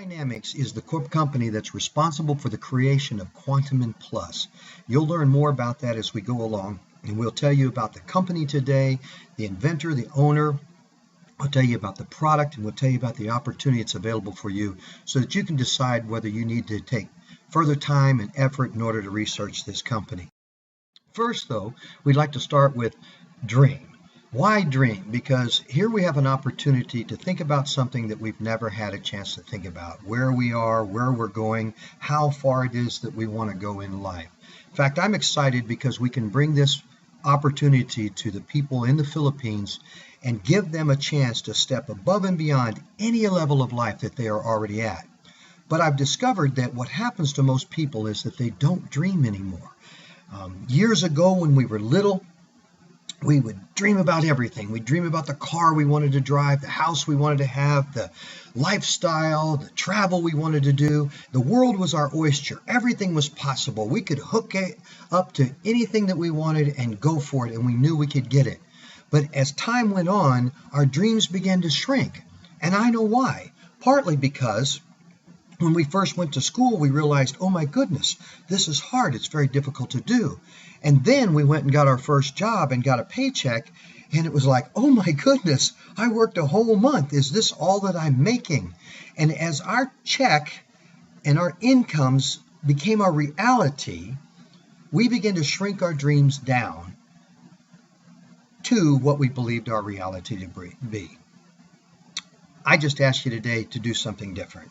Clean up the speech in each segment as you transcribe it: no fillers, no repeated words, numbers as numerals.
Qdynamics is the corp company that's responsible for the creation of Quantumin Plus. You'll learn more about that as we go along, and we'll tell you about the company today, the inventor, the owner. I'll tell you about the product, and we'll tell you about the opportunity that's available for you so that you can decide whether you need to take further time and effort in order to research this company. First, though, we'd like to start with dream. Why dream? Because here we have an opportunity to think about something that we've never had a chance to think about. Where we are, where we're going, how far it is that we want to go in life. In fact, I'm excited because we can bring this opportunity to the people in the Philippines and give them a chance to step above and beyond any level of life that they are already at. But I've discovered that what happens to most people is that they don't dream anymore. Years ago when we were little, we would dream about everything. We'd dream about the car we wanted to drive, the house we wanted to have, the lifestyle, the travel we wanted to do. The world was our oyster. Everything was possible. We could hook it up to anything that we wanted and go for it, and we knew we could get it. But as time went on, our dreams began to shrink. And I know why. Partly because when we first went to school, we realized, oh my goodness, this is hard. It's very difficult to do. And then we went and got our first job and got a paycheck, and it was like, oh my goodness, I worked a whole month. Is this all that I'm making? And as our check and our incomes became our reality, we began to shrink our dreams down to what we believed our reality to be. I just ask you today to do something different.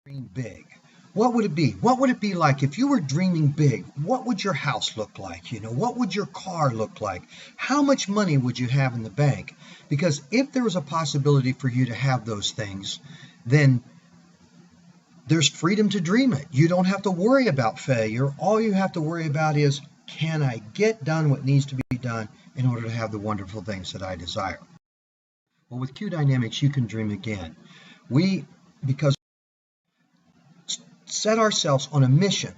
Dream big. What would it be? What would it be like if you were dreaming big? What would your house look like? What would your car look like? How much money would you have in the bank? Because if there was a possibility for you to have those things, then there's freedom to dream it. You don't have to worry about failure. All you have to worry about is, can I get done what needs to be done in order to have the wonderful things that I desire? Well, with Qdynamics, you can dream again. Because set ourselves on a mission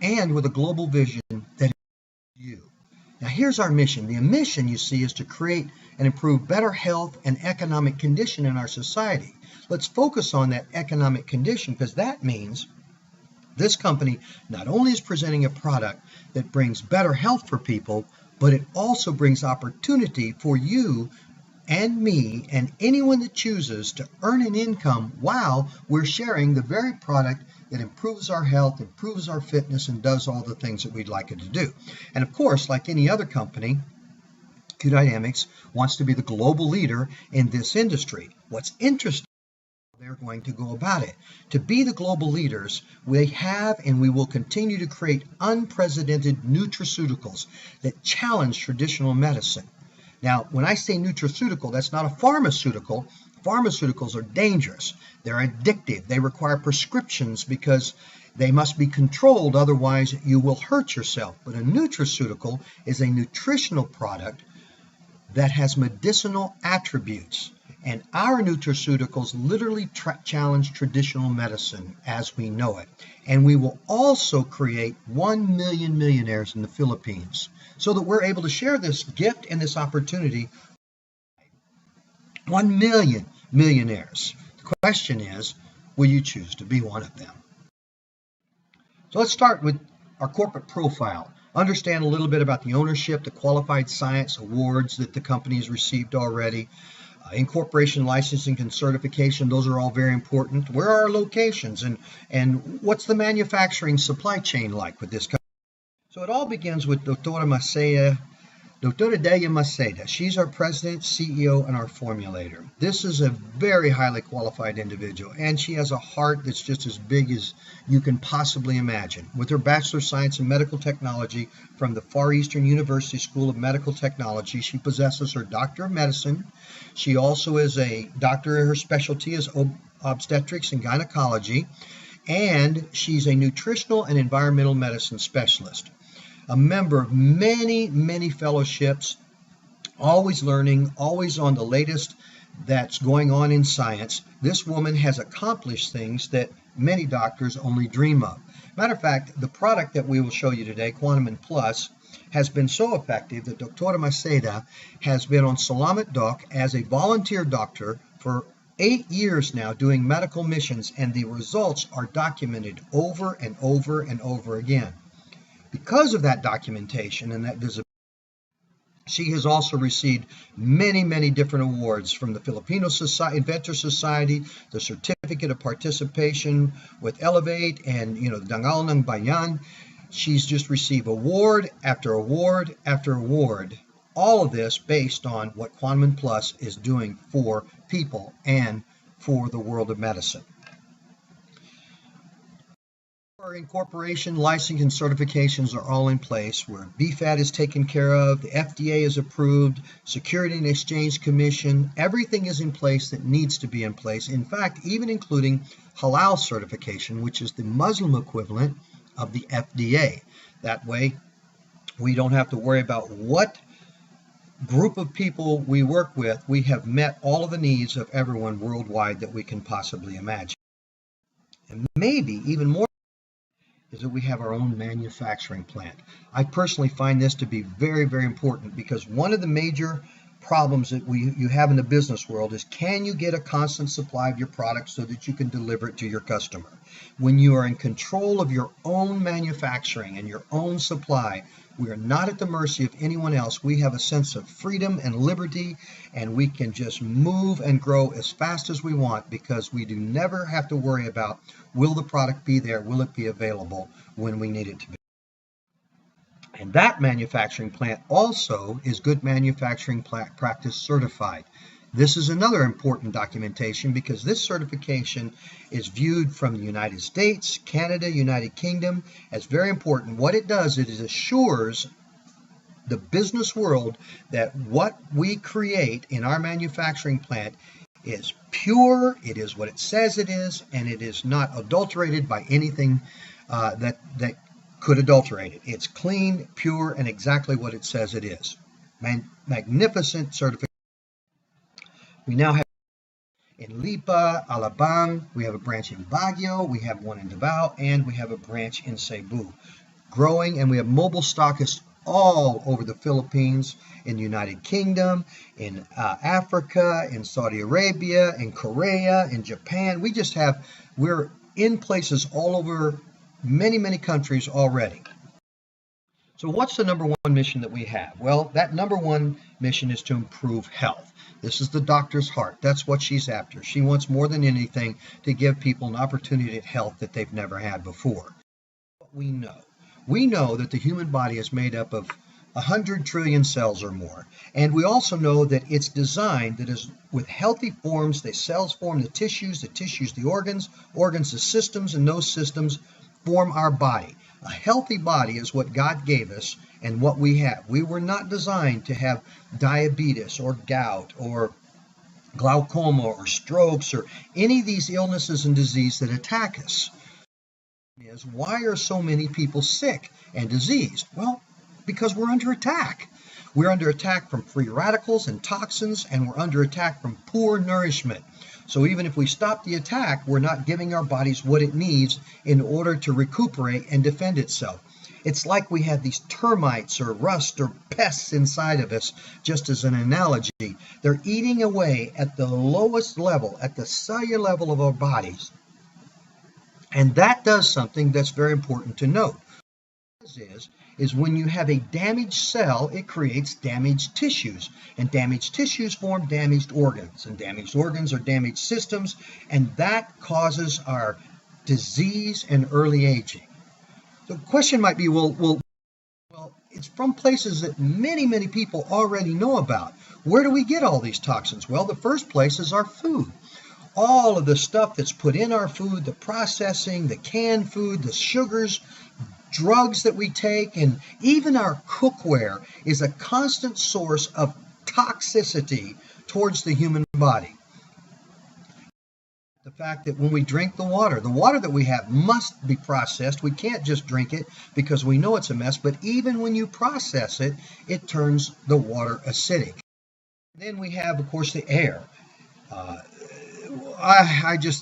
and with a global vision that is you. Now here's our mission. The mission, you see, is to create and improve better health and economic condition in our society. Let's focus on that economic condition, because that means this company not only is presenting a product that brings better health for people, but it also brings opportunity for you and me and anyone that chooses to earn an income while we're sharing the very product that improves our health, improves our fitness, and does all the things that we'd like it to do. And of course, like any other company, Qdynamics wants to be the global leader in this industry. What's interesting, they're going to go about it. To be the global leaders, we have and we will continue to create unprecedented nutraceuticals that challenge traditional medicine. Now, when I say nutraceutical, that's not a pharmaceutical. Pharmaceuticals are dangerous. They're addictive. They require prescriptions because they must be controlled, otherwise you will hurt yourself. But a nutraceutical is a nutritional product that has medicinal attributes. And our nutraceuticals literally challenge traditional medicine as we know it. And we will also create 1 million millionaires in the Philippines so that we're able to share this gift and this opportunity. 1 million millionaires. The question is, will you choose to be one of them? So let's start with our corporate profile. Understand a little bit about the ownership, the qualified science awards that the company has received already. Incorporation, licensing, and certification, those are all very important. Where are our locations and what's the manufacturing supply chain like with this company? So it all begins with Dr. Delia Maceda. She's our president, CEO, and our formulator. This is a very highly qualified individual, and she has a heart that's just as big as you can possibly imagine. With her Bachelor of Science in Medical Technology from the Far Eastern University School of Medical Technology, she possesses her Doctor of Medicine. She also is a doctor. Her specialty is obstetrics and gynecology, and she's a nutritional and environmental medicine specialist. A member of many, many fellowships, always learning, always on the latest that's going on in science. This woman has accomplished things that many doctors only dream of. Matter of fact, the product that we will show you today, Quantumin Plus, has been so effective that Dr. Maceda has been on Salamat Doc as a volunteer doctor for 8 years now doing medical missions, and the results are documented over and over and over again. Because of that documentation and that visibility, she has also received many, many different awards from the Filipino Inventor Society, the Certificate of Participation with Elevate, and the Dangal ng Bayan. She's just received award after award after award. All of this based on what Quantumin Plus is doing for people and for the world of medicine. Our incorporation, licensing, and certifications are all in place, where BFAT is taken care of, the FDA is approved, Security and Exchange Commission, everything is in place that needs to be in place. In fact, even including halal certification, which is the Muslim equivalent of the FDA. That way, we don't have to worry about what group of people we work with. We have met all of the needs of everyone worldwide that we can possibly imagine. And maybe even more is that we have our own manufacturing plant. I personally find this to be very, very important, because one of the major problems that you have in the business world is, can you get a constant supply of your product so that you can deliver it to your customer? When you are in control of your own manufacturing and your own supply, we are not at the mercy of anyone else. We have a sense of freedom and liberty, and we can just move and grow as fast as we want, because we do never have to worry about, will the product be there, will it be available when we need it to be. And that manufacturing plant also is Good Manufacturing Practice certified. This is another important documentation, because this certification is viewed from the United States, Canada, United Kingdom as very important. What it does, it assures the business world that what we create in our manufacturing plant is pure, it is what it says it is, and it is not adulterated by anything that could adulterate it. It's clean, pure, and exactly what it says it is. Magnificent certification. We now have in Lipa, Alabang, we have a branch in Baguio, we have one in Davao, and we have a branch in Cebu. Growing, and we have mobile stockists all over the Philippines, in the United Kingdom, in Africa, in Saudi Arabia, in Korea, in Japan. We're in places all over many, many countries already. So what's the number one mission that we have? Well, that number one mission is to improve health. This is the doctor's heart. That's what she's after. She wants more than anything to give people an opportunity at health that they've never had before. What we know that the human body is made up of 100 trillion cells or more. And we also know that it's designed that is with healthy forms. The cells form the tissues the organs the systems, and those systems form our body. A healthy body is what God gave us and what we have. We were not designed to have diabetes or gout or glaucoma or strokes or any of these illnesses and disease that attack us. Why are so many people sick and diseased? Well, because we're under attack. We're under attack from free radicals and toxins, and we're under attack from poor nourishment. So even if we stop the attack, we're not giving our bodies what it needs in order to recuperate and defend itself. It's like we have these termites or rust or pests inside of us, just as an analogy. They're eating away at the lowest level, at the cellular level of our bodies. And that does something that's very important to note. What it is when you have a damaged cell, it creates damaged tissues, and damaged tissues form damaged organs, and damaged organs are damaged systems, and that causes our disease and early aging. The question might be, well, it's from places that many, many people already know about. Where do we get all these toxins? Well, the first place is our food. All of the stuff that's put in our food, the processing, the canned food, the sugars, drugs that we take, and even our cookware is a constant source of toxicity towards the human body. The fact that when we drink the water that we have must be processed. We can't just drink it because we know it's a mess, but even when you process it, it turns the water acidic. Then we have, of course, the air.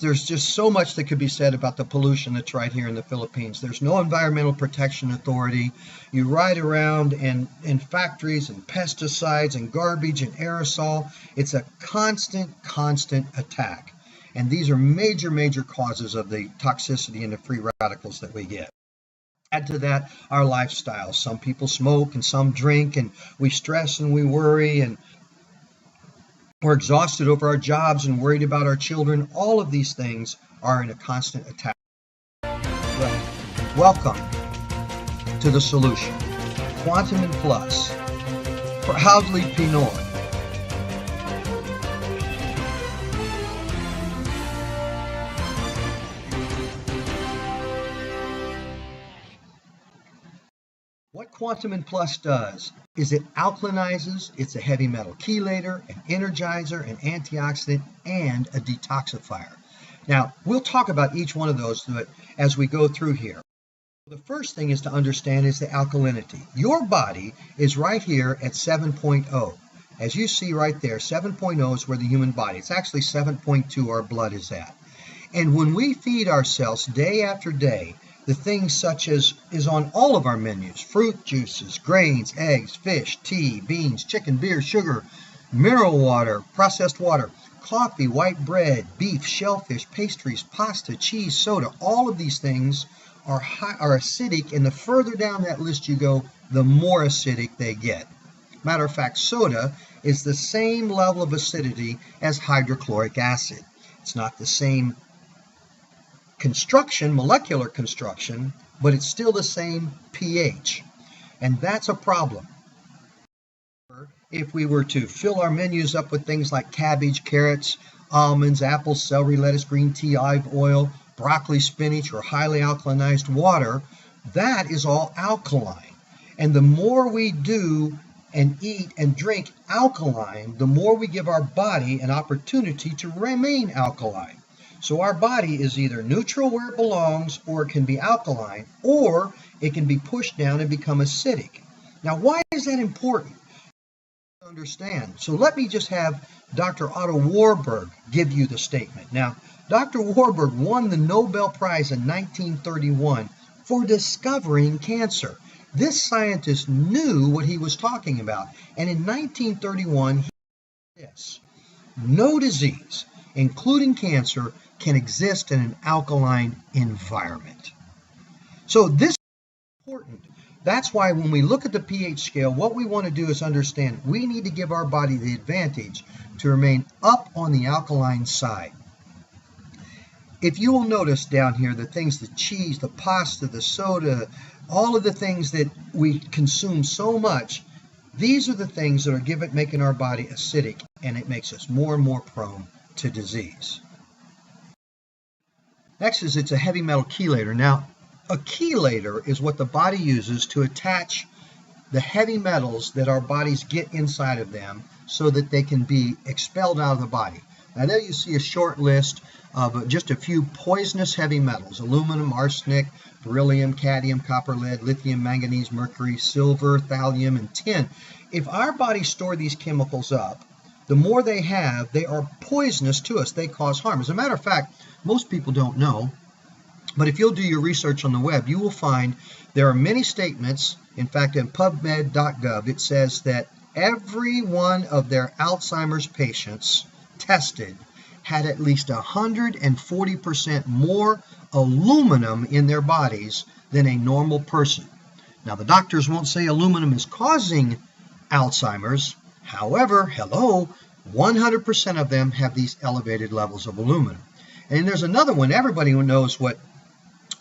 There's just so much that could be said about the pollution that's right here in the Philippines. There's no Environmental Protection Authority. You ride around in factories and pesticides and garbage and aerosol. It's a constant attack. And these are major causes of the toxicity and the free radicals that we get. Add to that our lifestyle. Some people smoke and some drink, and we stress and we worry, and we're exhausted over our jobs and worried about our children. All of these things are in a constant attack. Well, welcome to the solution. Quantumin Plus, proudly Pinot. What Quantumin Plus does is it alkalinizes. It's a heavy metal chelator, an energizer, an antioxidant, and a detoxifier. Now, we'll talk about each one of those as we go through here. The first thing is to understand is the alkalinity. Your body is right here at 7.0. As you see right there, 7.0 is where the human body, it's actually 7.2 our blood is at. And when we feed ourselves day after day, the things such as is on all of our menus, fruit juices, grains, eggs, fish, tea, beans, chicken, beer, sugar, mineral water, processed water, coffee, white bread, beef, shellfish, pastries, pasta, cheese, soda, all of these things are acidic, and the further down that list you go, the more acidic they get. Matter of fact, soda is the same level of acidity as hydrochloric acid. It's not the same construction, molecular construction, but it's still the same pH. And that's a problem. If we were to fill our menus up with things like cabbage, carrots, almonds, apples, celery, lettuce, green tea, olive oil, broccoli, spinach, or highly alkalinized water, that is all alkaline. And the more we do and eat and drink alkaline, the more we give our body an opportunity to remain alkaline. So our body is either neutral where it belongs, or it can be alkaline, or it can be pushed down and become acidic. Now, why is that important to understand? So let me just have Dr. Otto Warburg give you the statement. Now, Dr. Warburg won the Nobel Prize in 1931 for discovering cancer. This scientist knew what he was talking about. And in 1931, he said this: no disease, including cancer, can exist in an alkaline environment. So this is important. That's why when we look at the pH scale, what we want to do is understand we need to give our body the advantage to remain up on the alkaline side. If you will notice down here, the things, the cheese, the pasta, the soda, all of the things that we consume so much, these are the things that are making our body acidic, and it makes us more and more prone to disease. Next is it's a heavy metal chelator. Now, a chelator is what the body uses to attach the heavy metals that our bodies get inside of them so that they can be expelled out of the body. Now there you see a short list of just a few poisonous heavy metals: aluminum, arsenic, beryllium, cadmium, copper, lead, lithium, manganese, mercury, silver, thallium, and tin. If our bodies store these chemicals up, the more they have, they are poisonous to us. They cause harm. As a matter of fact, most people don't know, but if you'll do your research on the web, you will find there are many statements. In fact, in PubMed.gov, it says that every one of their Alzheimer's patients tested had at least 140% more aluminum in their bodies than a normal person. Now, the doctors won't say aluminum is causing Alzheimer's. However, 100% of them have these elevated levels of aluminum. And there's another one. Everybody knows what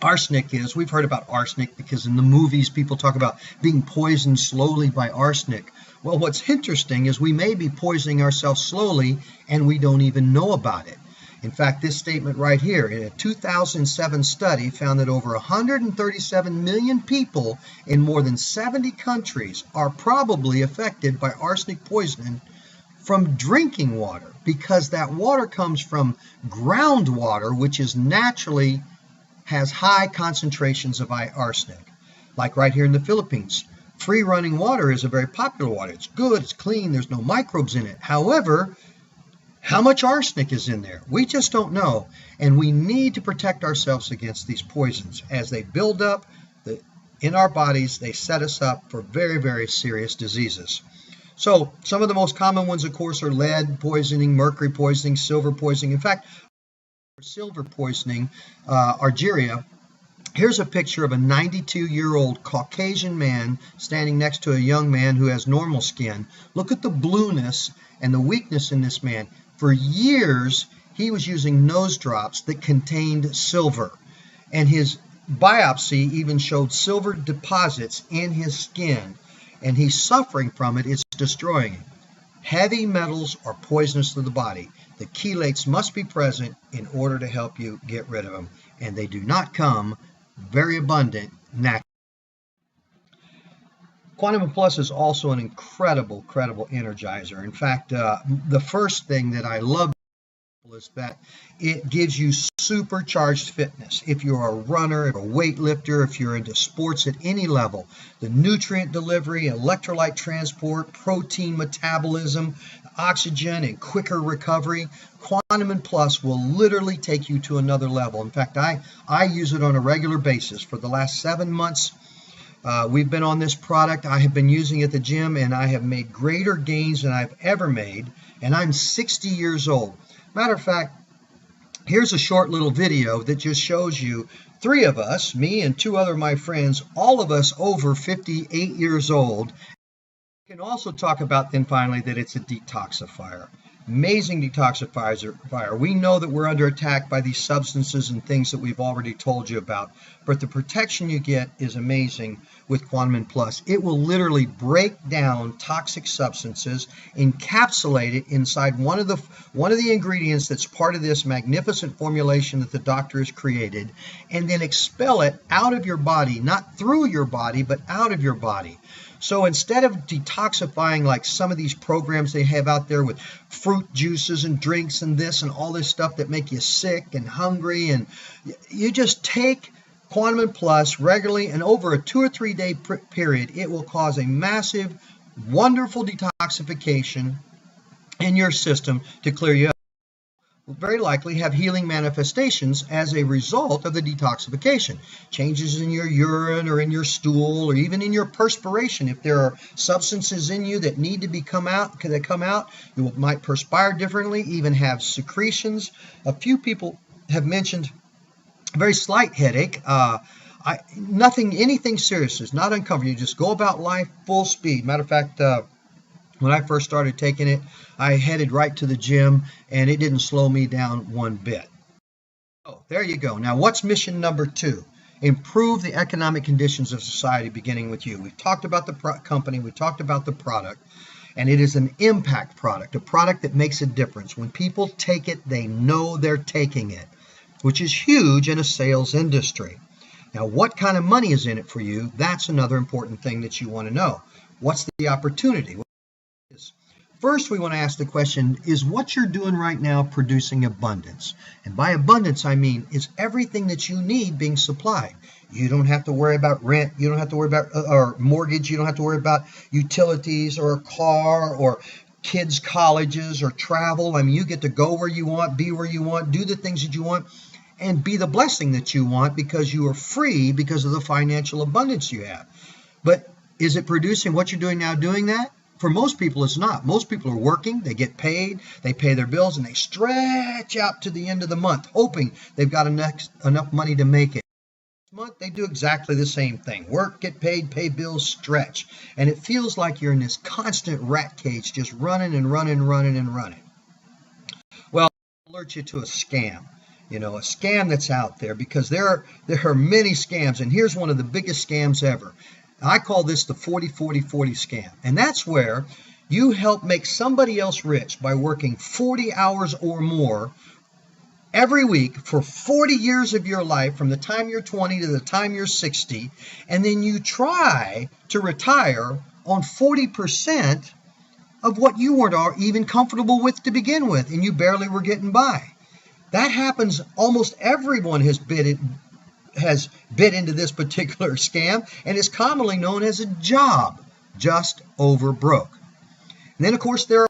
arsenic is. We've heard about arsenic because in the movies people talk about being poisoned slowly by arsenic. Well, what's interesting is we may be poisoning ourselves slowly and we don't even know about it. In fact, this statement right here, in a 2007 study, found that over 137 million people in more than 70 countries are probably affected by arsenic poisoning from drinking water, because that water comes from groundwater, which is naturally has high concentrations of arsenic. Like right here in the Philippines, free running water is a very popular water. It's good, it's clean, there's no microbes in it. However, how much arsenic is in there? We just don't know. And we need to protect ourselves against these poisons. As they build up in our bodies, they set us up for very, very serious diseases. So some of the most common ones, of course, are lead poisoning, mercury poisoning, silver poisoning. In fact, silver poisoning, Algeria. Here's a picture of a 92-year-old Caucasian man standing next to a young man who has normal skin. Look at the blueness and the weakness in this man. For years, he was using nose drops that contained silver, and his biopsy even showed silver deposits in his skin, and he's suffering from it. It's destroying him. Heavy metals are poisonous to the body. The chelates must be present in order to help you get rid of them, and they do not come very abundant naturally. Quantumin Plus is also an incredible energizer. In fact, the first thing that I love is that it gives you supercharged fitness. If you're a runner, a weightlifter, if you're into sports at any level, the nutrient delivery, electrolyte transport, protein metabolism, oxygen, and quicker recovery, Quantumin Plus will literally take you to another level. In fact, I use it on a regular basis. For the last 7 months, we've been on this product. I have been using it at the gym, and I have made greater gains than I've ever made, and I'm 60 years old. Matter of fact, here's a short little video that just shows you 3 of us, me and 2 other of my friends, all of us over 58 years old. I can also talk about then finally that it's a detoxifier. Amazing detoxifier. We know that we're under attack by these substances and things that we've already told you about, but the protection you get is amazing with Quantumin Plus. It will literally break down toxic substances, encapsulate it inside one of the ingredients that's part of this magnificent formulation that the doctor has created, and then expel it out of your body, not through your body, but out of your body. So instead of detoxifying like some of these programs they have out there with fruit juices and drinks and this and all this stuff that make you sick and hungry, and you just take Quantumin Plus regularly, and over a 2 or 3 day period, it will cause a massive, wonderful detoxification in your system to clear you up. Will very likely have healing manifestations as a result of the detoxification. Changes in your urine or in your stool or even in your perspiration. If there are substances in you that need to come out, you might perspire differently, even have secretions. A few people have mentioned a very slight headache. Anything serious. It's not uncomfortable. You just go about life full speed. Matter of fact, when I first started taking it, I headed right to the gym, and it didn't slow me down one bit. Oh, there you go. Now, what's mission number 2? Improve the economic conditions of society, beginning with you. We've talked about the company. We talked about the product, and it is an impact product, a product that makes a difference. When people take it, they know they're taking it, which is huge in a sales industry. Now, what kind of money is in it for you? That's another important thing that you want to know. What's the opportunity? First, we want to ask the question, is what you're doing right now producing abundance? And by abundance, I mean, is everything that you need being supplied? You don't have to worry about rent. You don't have to worry about or mortgage. You don't have to worry about utilities or a car or kids' colleges or travel. I mean, you get to go where you want, be where you want, do the things that you want, and be the blessing that you want because you are free because of the financial abundance you have. But is it producing what you're doing now doing that? For most people, it's not. Most people are working, they get paid, they pay their bills, and they stretch out to the end of the month, hoping they've got enough money to make it. Next month, they do exactly the same thing. Work, get paid, pay bills, stretch. And it feels like you're in this constant rat cage, just running and running. Well, I'll alert you to a scam. A scam that's out there, because there are many scams, and here's one of the biggest scams ever. I call this the 40-40-40 scam. And that's where you help make somebody else rich by working 40 hours or more every week for 40 years of your life, from the time you're 20 to the time you're 60, and then you try to retire on 40% of what you weren't even comfortable with to begin with, and you barely were getting by. That happens. Almost everyone has bid into this particular scam, and is commonly known as a job just over broke. And then, of course, there are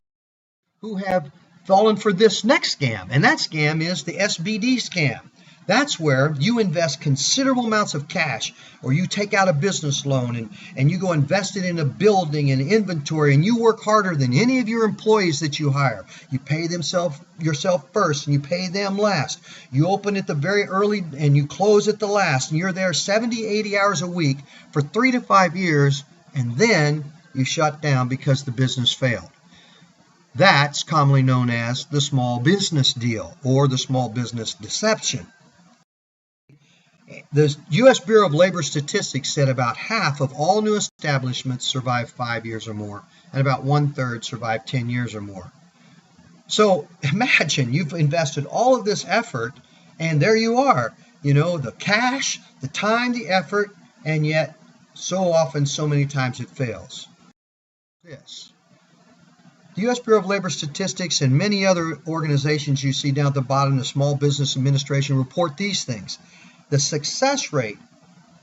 who have fallen for this next scam, and that scam is the SBD scam. That's where you invest considerable amounts of cash, or you take out a business loan and you go invest it in a building and inventory, and you work harder than any of your employees that you hire. You pay yourself first and you pay them last. You open at the very early and you close at the last, and you're there 70, 80 hours a week for 3 to 5 years, and then you shut down because the business failed. That's commonly known as the small business deal or the small business deception. The U.S. Bureau of Labor Statistics said about half of all new establishments survive 5 years or more, and about 1/3 survive 10 years or more. So imagine you've invested all of this effort, and there you are, the cash, the time, the effort, and yet so often, so many times it fails. The U.S. Bureau of Labor Statistics and many other organizations you see down at the bottom, the Small Business Administration, report these things. The success rate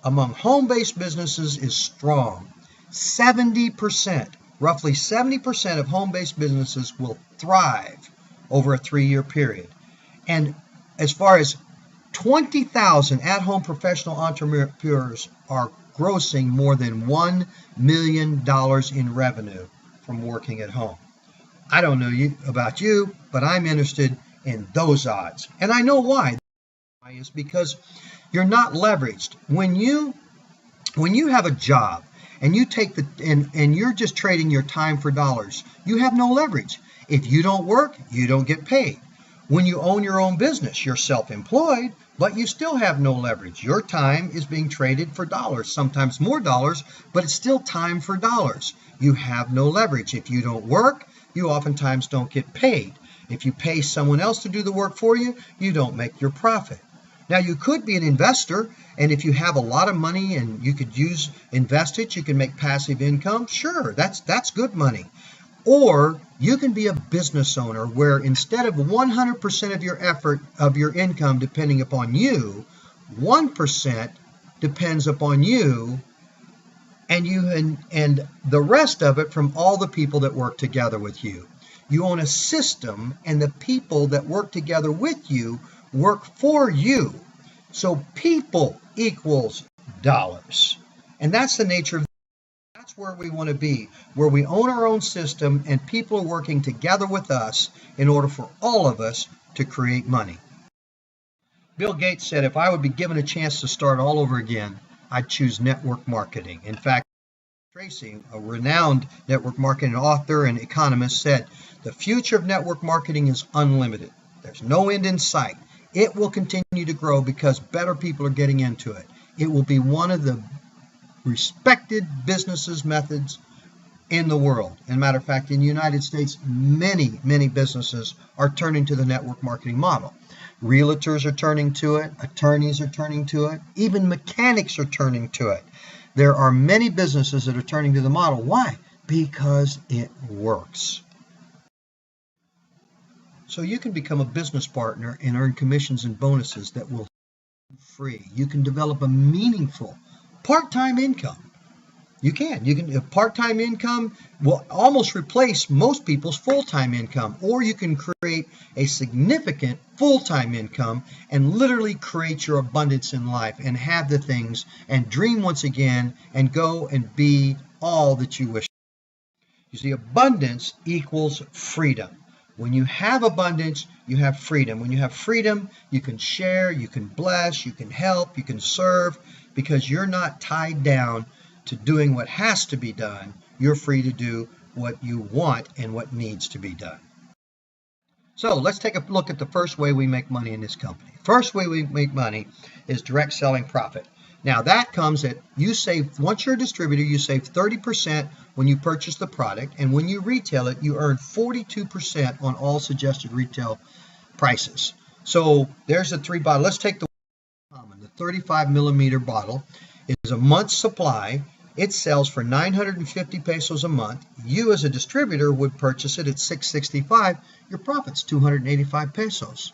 among home-based businesses is strong. 70%, roughly 70% of home-based businesses will thrive over a 3-year period. And as far as 20,000 at-home professional entrepreneurs are grossing more than $1 million in revenue from working at home. I don't know about you, but I'm interested in those odds. And I know why. Is because you're not leveraged. When you have a job and you take and you're just trading your time for dollars, you have no leverage. If you don't work, you don't get paid. When you own your own business, you're self-employed, but you still have no leverage. Your time is being traded for dollars, sometimes more dollars, but it's still time for dollars. You have no leverage. If you don't work, you oftentimes don't get paid. If you pay someone else to do the work for you, you don't make your profit. Now, you could be an investor, and if you have a lot of money and you could invest it, you can make passive income. Sure, that's good money. Or you can be a business owner where instead of 100% of your effort of your income depending upon you, 1% depends upon you, and the rest of it from all the people that work together with you. You own a system, and the people that work together with you work for you. So people equals dollars. And that's the nature of that's where we want to be, where we own our own system and people are working together with us in order for all of us to create money. Bill Gates said, if I would be given a chance to start all over again, I'd choose network marketing. In fact, Tracy, a renowned network marketing author and economist, said, the future of network marketing is unlimited. There's no end in sight. It will continue to grow because better people are getting into it. It will be one of the respected businesses methods in the world. As a matter of fact, in the United States, many, many businesses are turning to the network marketing model. Realtors are turning to it. Attorneys are turning to it. Even mechanics are turning to it. There are many businesses that are turning to the model. Why? Because it works. So you can become a business partner and earn commissions and bonuses that will be free. You can develop a meaningful part-time income. You can part-time income will almost replace most people's full-time income, or you can create a significant full-time income and literally create your abundance in life and have the things and dream once again and go and be all that you wish. You see, abundance equals freedom. When you have abundance, you have freedom. When you have freedom, you can share, you can bless, you can help, you can serve, because you're not tied down to doing what has to be done. You're free to do what you want and what needs to be done. So let's take a look at the first way we make money in this company. First way we make money is direct selling profit. Now that comes at, once you're a distributor, you save 30% when you purchase the product, and when you retail it, you earn 42% on all suggested retail prices. So there's a 3 bottle. Let's take the 35 millimeter bottle. Is a month's supply. It sells for 950 pesos a month. You as a distributor would purchase it at 665. Your profit's 285 pesos.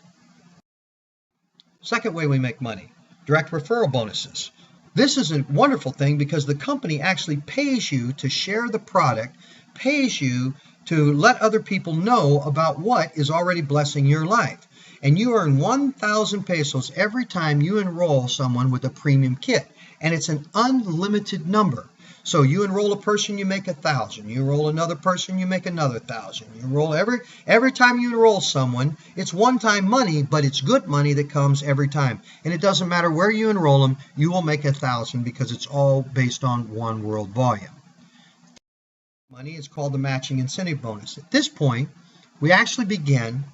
Second way we make money, direct referral bonuses. This is a wonderful thing because the company actually pays you to share the product, pays you to let other people know about what is already blessing your life. and you earn 1,000 pesos every time you enroll someone with a premium kit. And it's an unlimited number. So you enroll a person, you make 1,000. You enroll another person, you make another 1,000. You enroll every time you enroll someone, it's one-time money, but it's good money that comes every time. And it doesn't matter where you enroll them, you will make 1,000 because it's all based on one world volume. Money is called the matching incentive bonus. At this point, we actually begin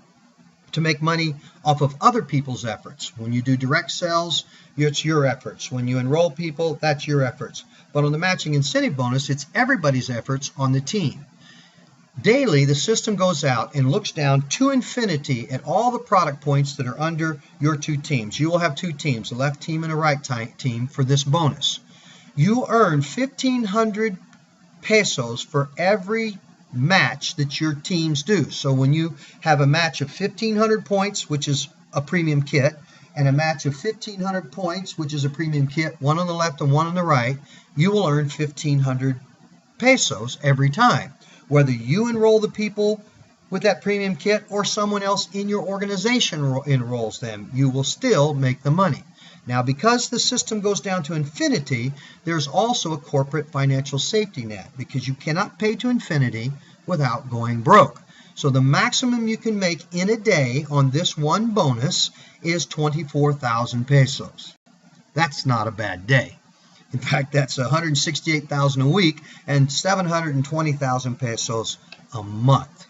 to make money off of other people's efforts. When you do direct sales, it's your efforts. When you enroll people, that's your efforts. But on the matching incentive bonus, it's everybody's efforts on the team. Daily, the system goes out and looks down to infinity at all the product points that are under your two teams. You will have two teams, a left team and a right team, for this bonus. You earn 1,500 pesos for every match that your teams do. So when you have a match of 1,500 points, which is a premium kit, and a match of 1,500 points, which is a premium kit, one on the left and one on the right, you will earn 1,500 pesos every time. Whether you enroll the people with that premium kit or someone else in your organization enrolls them, you will still make the money. Now, because the system goes down to infinity, there's also a corporate financial safety net, because you cannot pay to infinity without going broke. So the maximum you can make in a day on this one bonus is 24,000 pesos. That's not a bad day. In fact, that's 168,000 a week and 720,000 pesos a month.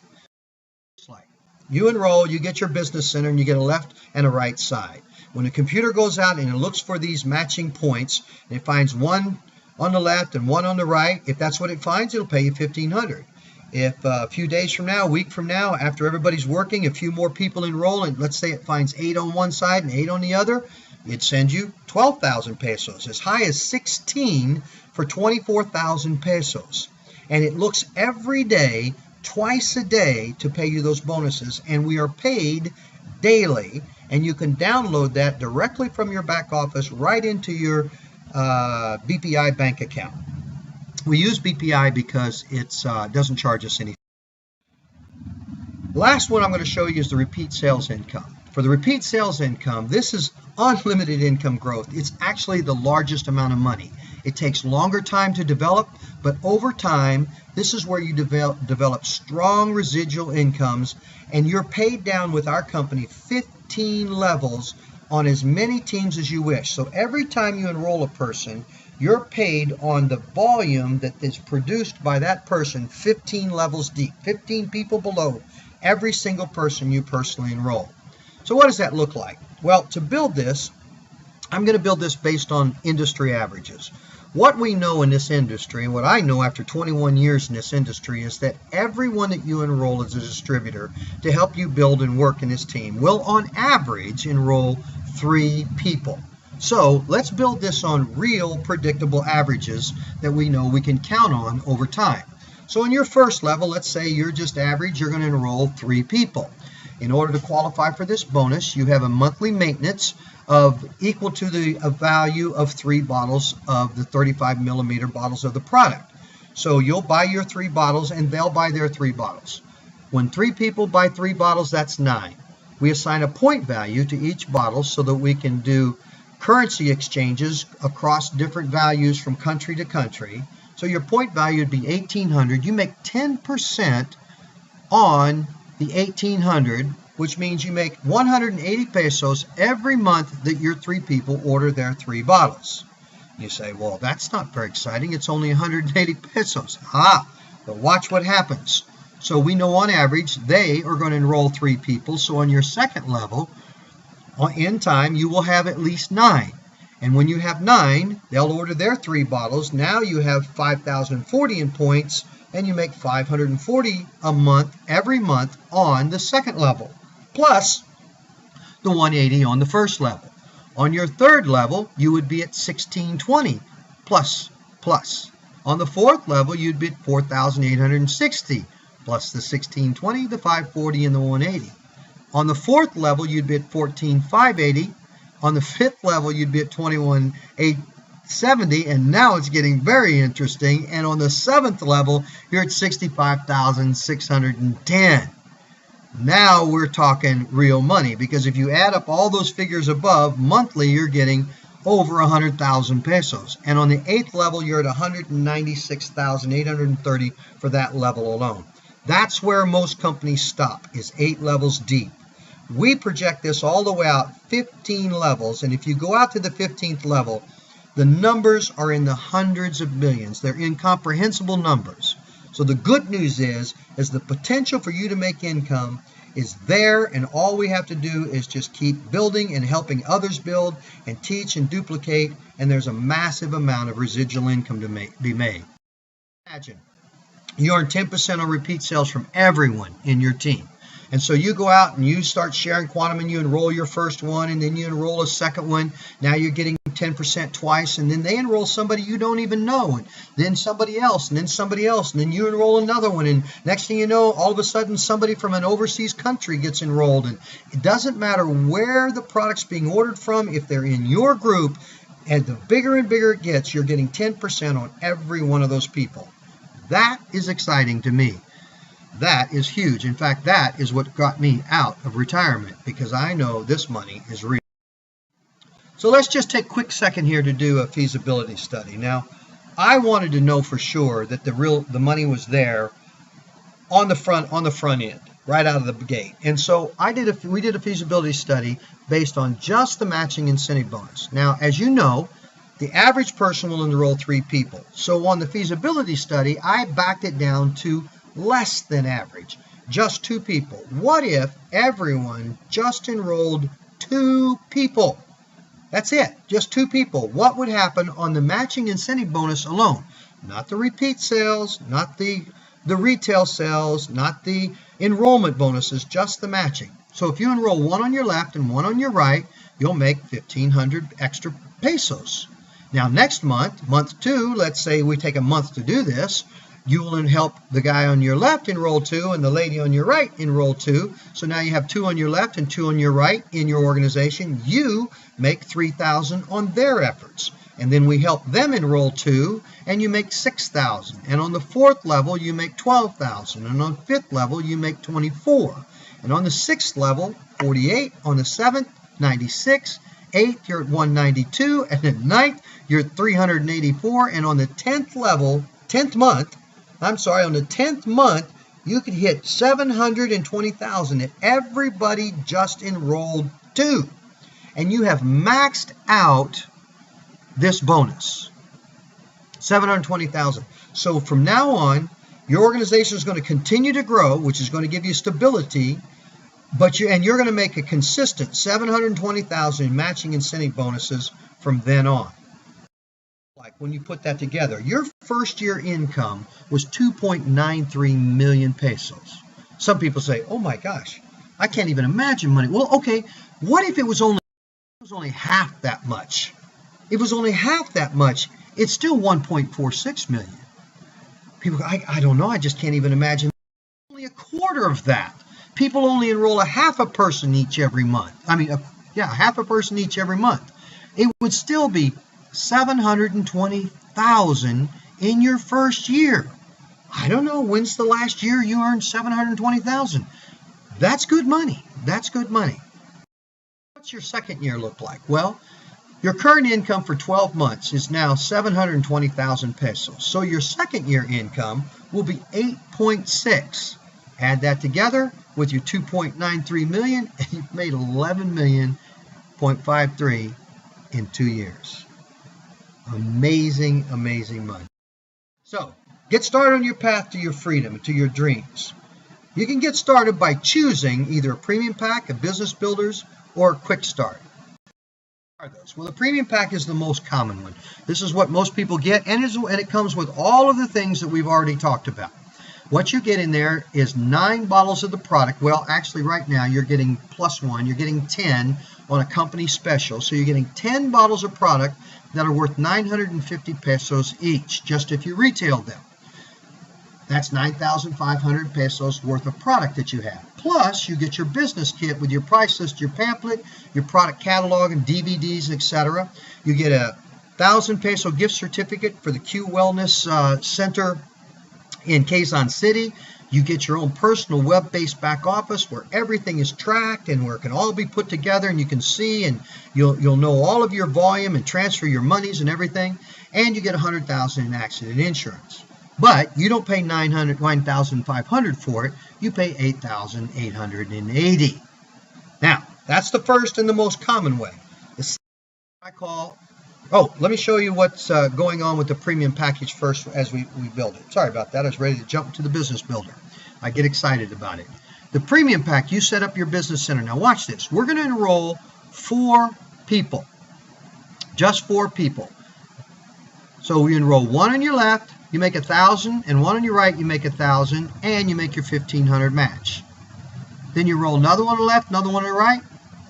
You enroll, you get your business center, and you get a left and a right side. When the computer goes out and it looks for these matching points, and it finds one on the left and one on the right, if that's what it finds, it'll pay you 1,500. If a few days from now, a week from now, after everybody's working, a few more people enroll, and let's say it finds 8 on one side and 8 on the other, it sends you 12,000 pesos, as high as 16 for 24,000 pesos. And it looks every day, twice a day, to pay you those bonuses, and we are paid daily, and you can download that directly from your back office right into your BPI bank account. We use BPI because it doesn't charge us anything. The last one I'm going to show you is the repeat sales income. For the repeat sales income, this is unlimited income growth. It's actually the largest amount of money. It takes longer time to develop, but over time, this is where you develop strong residual incomes, and you're paid down with our company 15 levels on as many teams as you wish. So every time you enroll a person, you're paid on the volume that is produced by that person 15 levels deep, 15 people below every single person you personally enroll. So what does that look like? Well, to build this, I'm going to build this based on industry averages. What we know in this industry, and what I know after 21 years in this industry, is that everyone that you enroll as a distributor to help you build and work in this team will, on average, enroll 3 people. So let's build this on real predictable averages that we know we can count on over time. So in your first level, let's say you're just average, you're going to enroll 3 people. In order to qualify for this bonus, you have a monthly maintenance of equal to the value of 3 bottles of the 35 millimeter bottles of the product. So you'll buy your 3 bottles and they'll buy their 3 bottles. When 3 people buy 3 bottles, that's 9. We assign a point value to each bottle so that we can do currency exchanges across different values from country to country. So your point value would be 1,800. You make 10% on the 1,800, which means you make 180 pesos every month that your 3 people order their 3 bottles. You say, well, that's not very exciting. It's only 180 pesos. But watch what happens. So we know on average they are going to enroll 3 people. So on your second level, in time, you will have at least 9. And when you have 9, they'll order their 3 bottles. Now you have 5,040 in points, and you make 540 a month, every month on the second level, plus the 180 on the first level. On your third level, you would be at 1,620 plus. On the fourth level, you'd be at 4,860 plus the 1,620, the 540, and the 180. On the fourth level, you'd be at 14,580. On the fifth level, you'd be at 21,870, and now it's getting very interesting. And on the seventh level, you're at 65,610. Now we're talking real money, because if you add up all those figures above, monthly you're getting over 100,000 pesos. And on the 8th level, you're at 196,830 for that level alone. That's where most companies stop, is 8 levels deep. We project this all the way out 15 levels, and if you go out to the 15th level, the numbers are in the hundreds of millions. They're incomprehensible numbers. So the good news is the potential for you to make income is there, and all we have to do is just keep building and helping others build and teach and duplicate, and there's a massive amount of residual income to be made. Imagine you earn 10% on repeat sales from everyone in your team. And so you go out and you start sharing Quantum, and you enroll your first one, and then you enroll a second one. Now you're getting 10% twice, and then they enroll somebody you don't even know, and then somebody else, and then somebody else, and then you enroll another one, and next thing you know, all of a sudden somebody from an overseas country gets enrolled. And it doesn't matter where the product's being ordered from, if they're in your group, and the bigger and bigger it gets, you're getting 10% on every one of those people. That is exciting to me. That is huge. In fact, that is what got me out of retirement, because I know this money is real. So let's just take a quick second here to do a feasibility study. Now, I wanted to know for sure that the money was there on the front end, right out of the gate. And so we did a feasibility study based on just the matching incentive bonus. Now, as you know, the average person will enroll 3 people. So on the feasibility study, I backed it down to less than average, just 2 people. What if everyone just enrolled 2 people? That's it, just 2 people. What would happen on the matching incentive bonus alone? Not the repeat sales, not the retail sales, not the enrollment bonuses, just the matching. So if you enroll 1 on your left and 1 on your right, you'll make 1,500 extra pesos. Now next month, month 2, let's say we take a month to do this, you will help the guy on your left enroll 2 and the lady on your right enroll 2. So now you have 2 on your left and 2 on your right in your organization. You make 3,000 on their efforts. And then we help them enroll 2, and you make 6,000. And on the 4th level, you make 12,000. And on the 5th level, you make 24. And on the 6th level, 48. On the 7th, 96. 8th, you're at 192. And at 9th, you're at 384. And on the 10th level, 10th month, on the 10th month, you could hit 720,000 if everybody just enrolled 2. And you have maxed out this bonus, 720,000. So from now on, your organization is going to continue to grow, which is going to give you stability, and you're going to make a consistent 720,000 in matching incentive bonuses from then on. Like when you put that together, your first year income was 2.93 million pesos. Some people say, oh my gosh, I can't even imagine money. Well, okay, what if it was only half that much? It was only half that much. It's still 1.46 million. People go, I don't know, I just can't even imagine. Only a quarter of that. People only enroll a half a person each every month. Half a person each every month. It would still be 720,000 in your first year. I don't know, when's the last year you earned 720,000? That's good money. That's good money. What's your second year look like? Well, your current income for 12 months is now 720,000 pesos. So your second year income will be 8.6. Add that together with your 2.93 million, and you've made 11.53 in 2 years. Amazing, amazing money. So, get started on your path to your freedom, to your dreams. You can get started by choosing either a premium pack, a business builders, or a quick start. Well, the premium pack is the most common one. This is what most people get, and it comes with all of the things that we've already talked about. What you get in there is 9 bottles of the product. Well, actually right now you're getting +1. You're getting 10 on a company special. So you're getting 10 bottles of product that are worth 950 pesos each, just if you retail them. That's 9,500 pesos worth of product that you have. Plus, you get your business kit with your price list, your pamphlet, your product catalog, and DVDs, etc. You get a 1,000 peso gift certificate for the Q Wellness Center in Quezon City. You get your own personal web-based back office where everything is tracked and where it can all be put together and you can see, and you'll know all of your volume and transfer your monies and everything. And you get $100,000 in accident insurance. But you don't pay $9,500 for it. You pay $8,880. Now, that's the first and the most common way. The second I call, let me show you what's going on with the premium package first as we build it. Sorry about that. I was ready to jump to the business builder. I get excited about it. The premium pack, you set up your business center. Now watch this. We're going to enroll 4 people. Just 4 people. So we enroll one on your left, you make 1,000, and one on your right, you make 1,000, and you make your 1,500 match. Then you roll another one on the left, another one on the right,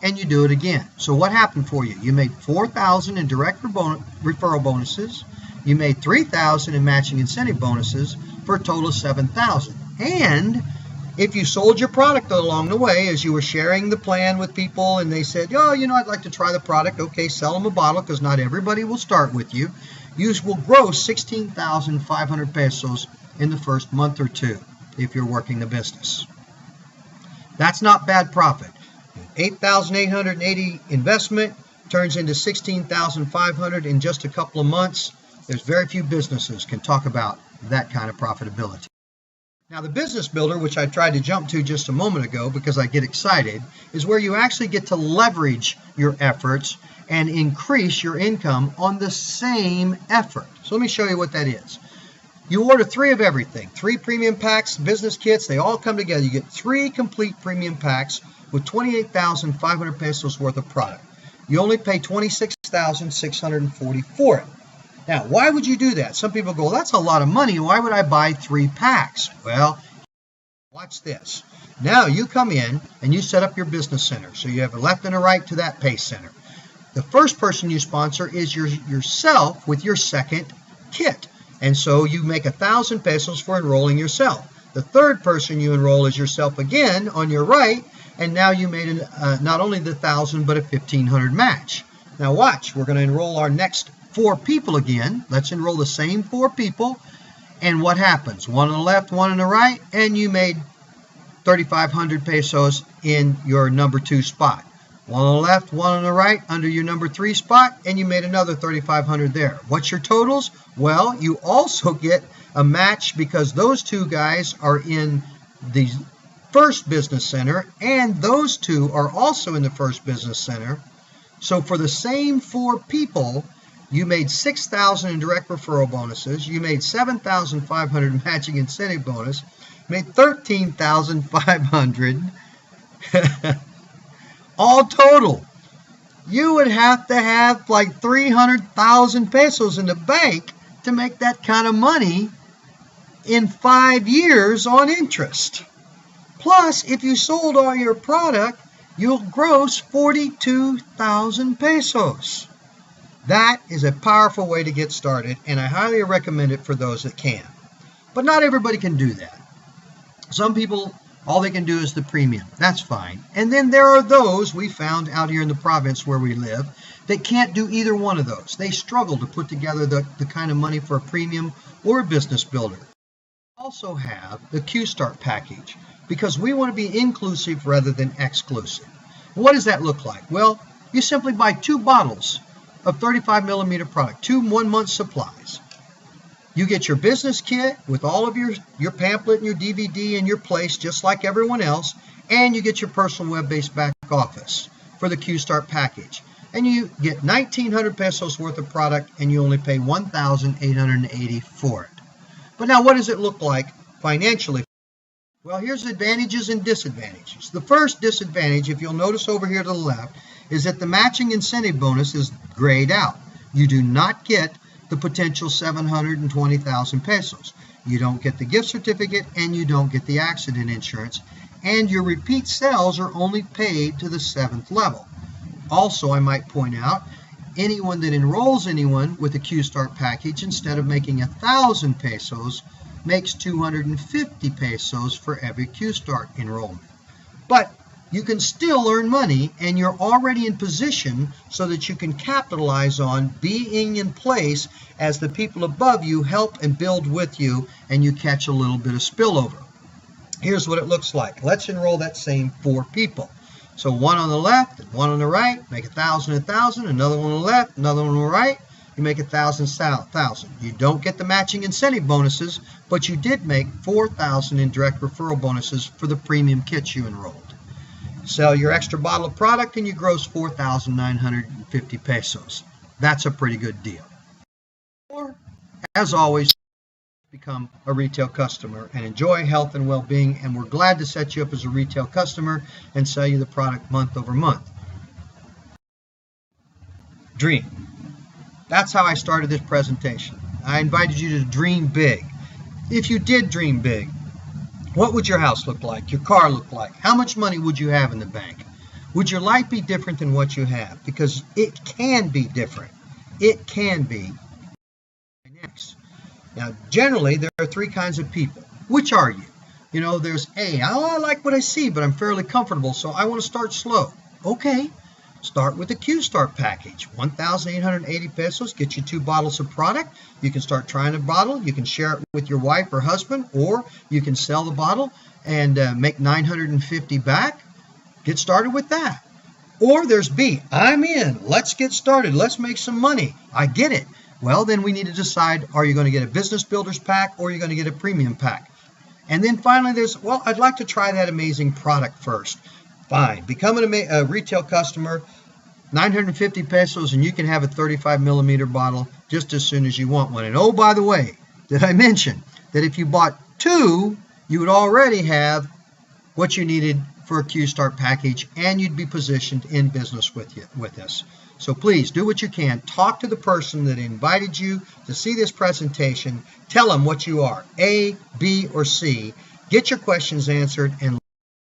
and you do it again. So what happened for you? You made 4,000 in direct referral bonuses. You made 3,000 in matching incentive bonuses for a total of 7,000. And if you sold your product along the way as you were sharing the plan with people and they said, I'd like to try the product. Okay, sell them a bottle because not everybody will start with you. You will gross 16,500 pesos in the first month or 2 if you're working the business. That's not bad profit. 8,880 investment turns into 16,500 in just a couple of months. There's very few businesses can talk about that kind of profitability. Now the business builder, which I tried to jump to just a moment ago because I get excited, is where you actually get to leverage your efforts and increase your income on the same effort. So let me show you what that is. You order 3 of everything, 3 premium packs, business kits, they all come together. You get 3 complete premium packs with 28,500 pesos worth of product. You only pay 26,640 for it. Now, why would you do that? Some people go, that's a lot of money. Why would I buy 3 packs? Well, watch this. Now you come in and you set up your business center. So you have a left and a right to that pay center. The first person you sponsor is yourself with your second kit. And so you make 1,000 pesos for enrolling yourself. The third person you enroll is yourself again on your right. And now you made not only the 1,000, but a 1,500 match. Now watch, we're going to enroll our next 4 people again. Let's enroll the same 4 people. And what happens? One on the left, one on the right, and you made 3,500 pesos in your number 2 spot. One on the left, one on the right, under your number 3 spot, and you made another 3,500 there. What's your totals? Well, you also get a match because those 2 guys are in the first business center, and those 2 are also in the first business center. So for the same 4 people, you made 6,000 in direct referral bonuses. You made 7,500 in matching incentive bonus. Made 13,500. All total. You would have to have like 300,000 pesos in the bank to make that kind of money in 5 years on interest. Plus, if you sold all your product, you'll gross 42,000 pesos. That is a powerful way to get started, and I highly recommend it for those that can. But not everybody can do that. Some people, all they can do is the premium. That's fine. And then there are those we found out here in the province where we live that can't do either one of those. They struggle to put together the kind of money for a premium or a business builder. We also have the Q-Start package because we want to be inclusive rather than exclusive. What does that look like? Well, you simply buy 2 bottles of 35 millimeter product, 2 1-month supplies. You get your business kit with all of your pamphlet and your DVD in your place, just like everyone else, and you get your personal web-based back office for the Q-Start package. And you get 1,900 pesos worth of product, and you only pay 1,880 for it. But now, what does it look like financially? Well, here's advantages and disadvantages. The first disadvantage, if you'll notice over here to the left, is that the matching incentive bonus is grayed out. You do not get the potential 720,000 pesos. You don't get the gift certificate, and you don't get the accident insurance, and your repeat sales are only paid to the 7th level. Also, I might point out, anyone that enrolls anyone with a Q-Start package, instead of making 1,000 pesos, makes 250 pesos for every Q-Start enrollment. But you can still earn money, and you're already in position so that you can capitalize on being in place as the people above you help and build with you, and you catch a little bit of spillover. Here's what it looks like. Let's enroll that same 4 people. So one on the left and one on the right, make 1,000, 1,000, another one on the left, another one on the right, you make 1,000, 1,000. You don't get the matching incentive bonuses, but you did make 4,000 in direct referral bonuses for the premium kits you enrolled. Sell your extra bottle of product and you gross 4,950 pesos. That's a pretty good deal. Or, as always, become a retail customer and enjoy health and well-being, and we're glad to set you up as a retail customer and sell you the product month over month. Dream. That's how I started this presentation. I invited you to dream big. If you did dream big, what would your house look like? Your car look like? How much money would you have in the bank? Would your life be different than what you have? Because it can be different. It can be. Now, generally, there are 3 kinds of people. Which are you? You know, there's A, I like what I see, but I'm fairly comfortable, so I want to start slow. Okay, start with the Q-Start package. 1,880 pesos, get you 2 bottles of product. You can start trying a bottle. You can share it with your wife or husband, or you can sell the bottle and make 950 back. Get started with that. Or there's B, I'm in. Let's get started. Let's make some money. I get it. Well, then we need to decide, are you going to get a business builders pack or are you going to get a premium pack? And then finally there's, well, I'd like to try that amazing product first. Fine. Become a retail customer, 950 pesos, and you can have a 35 millimeter bottle just as soon as you want one. And oh, by the way, did I mention that if you bought 2, you would already have what you needed for a Q-Start package, and you'd be positioned in business with us. So please do what you can. Talk to the person that invited you to see this presentation. Tell them what you are, A, B, or C. Get your questions answered and